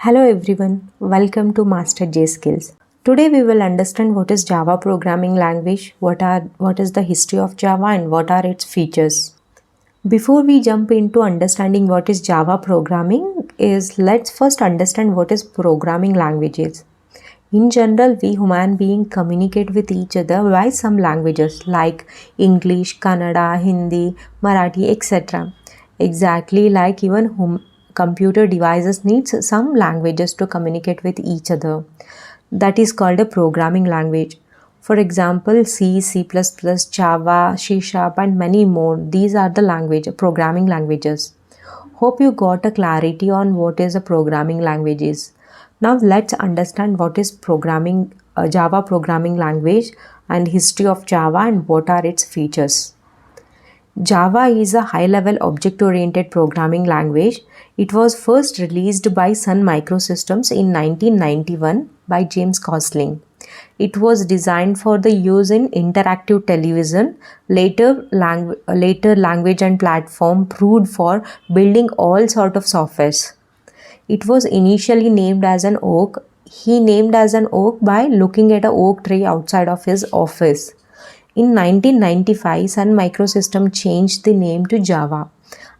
Hello everyone, welcome to Master J Skills. Today we will understand what is Java programming language, what is the history of Java and what are its features. Before we jump into understanding what is Java programming let's first understand what is programming languages. In general, we human beings communicate with each other by some languages like English, Kannada, Hindi, Marathi, etc. Exactly like even computer devices needs some languages to communicate with each other. That is called a programming language. For example, C, C++, Java, C Sharp and many more. These are the programming languages. Hope you got a clarity on what is a programming language is. Now let's understand what is Java programming language and history of Java and what are its features. Java is a high-level object-oriented programming language. It was first released by Sun Microsystems in 1991 by James Gosling. It was designed for the use in interactive television. Later language and platform proved for building all sort of softwares. It was initially named as an oak. He named as an oak by looking at an oak tree outside of his office. In 1995, Sun Microsystem changed the name to Java.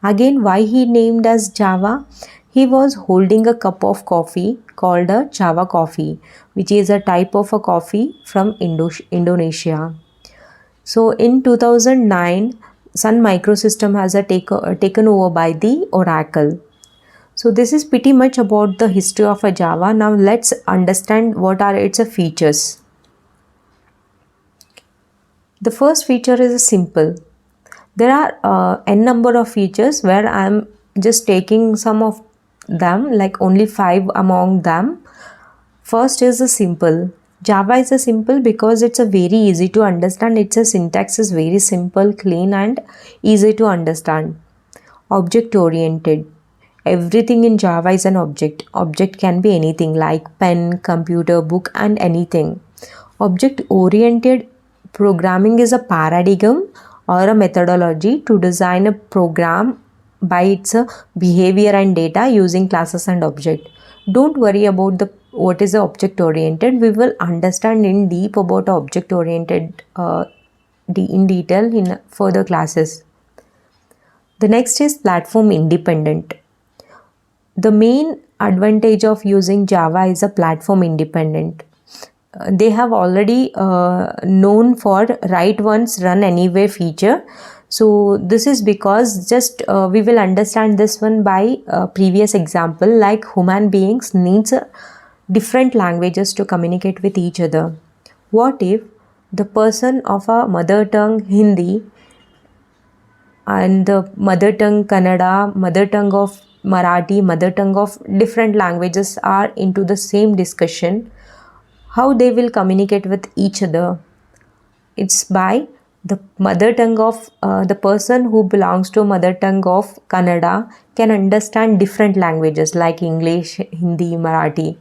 Again, why he named as Java? He was holding a cup of coffee called a Java coffee, which is a type of a coffee from Indonesia. So in 2009, Sun Microsystem has taken over by the Oracle. So this is pretty much about the history of a Java. Now let's understand what are its features. The first feature is simple. There are n number of features where I am just taking some of them, like only 5 among them. First is a simple. Java is a simple because it's a very easy to understand. Its syntax is very simple, clean and easy to understand. Object oriented. Everything in Java is an object. Object can be anything like pen, computer, book and anything. Object oriented programming is a paradigm or a methodology to design a program by its behavior and data using classes and object. Don't worry about what is object oriented. We will understand in deep about object oriented in detail in further classes. The next is platform independent. The main advantage of using Java is a platform independent. They have already known for write once run anywhere feature. So this is because just we will understand this one by previous example, like human beings needs different languages to communicate with each other. What if the person of a mother tongue Hindi and the mother tongue Kannada, mother tongue of Marathi, mother tongue of different languages are into the same discussion? How they will communicate with each other? It's by the mother tongue of the person who belongs to mother tongue of Kannada can understand different languages like English, Hindi, Marathi,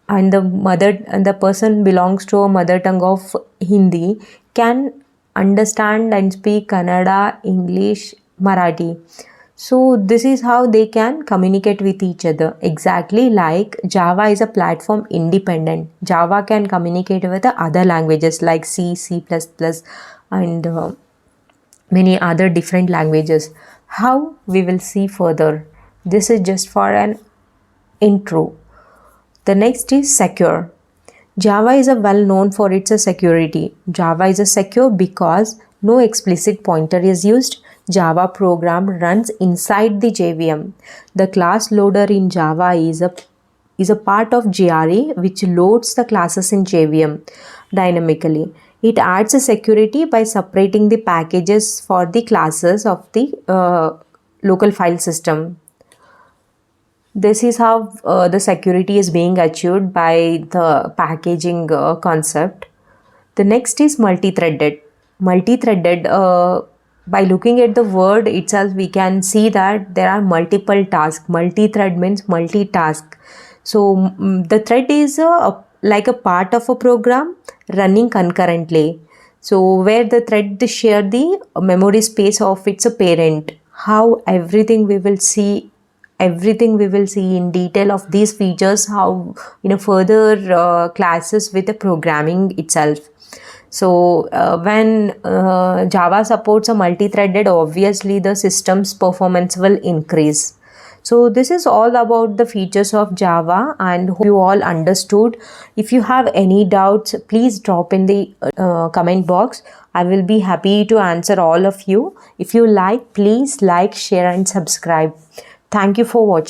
and the person belongs to a mother tongue of Hindi can understand and speak Kannada, English, Marathi. So this is how they can communicate with each other. Exactly like Java is a platform independent. Java can communicate with the other languages like C, C++ and many other different languages. How? We will see further. This is just for an intro. The next is secure. Java is well known for its security. Java is secure because no explicit pointer is used. Java program runs inside the JVM. The class loader in Java is a part of JRE which loads the classes in JVM dynamically. It adds a security by separating the packages for the classes of the local file system. This is how the security is being achieved by the packaging concept. The next is multi-threaded. Multi-threaded, by looking at the word itself, we can see that there are multiple tasks. Multi-thread means multitask. So the thread is like a part of a program running concurrently. So where the thread share the memory space of its parent. How everything we will see everything we will see in detail of these features, how further classes with the programming itself. So when Java supports a multi-threaded, obviously the system's performance will increase. So this is all about the features of Java, and hope you all understood. If you have any doubts, please drop in the comment box. I will be happy to answer all of you. If you like, please like, share and subscribe. Thank you for watching.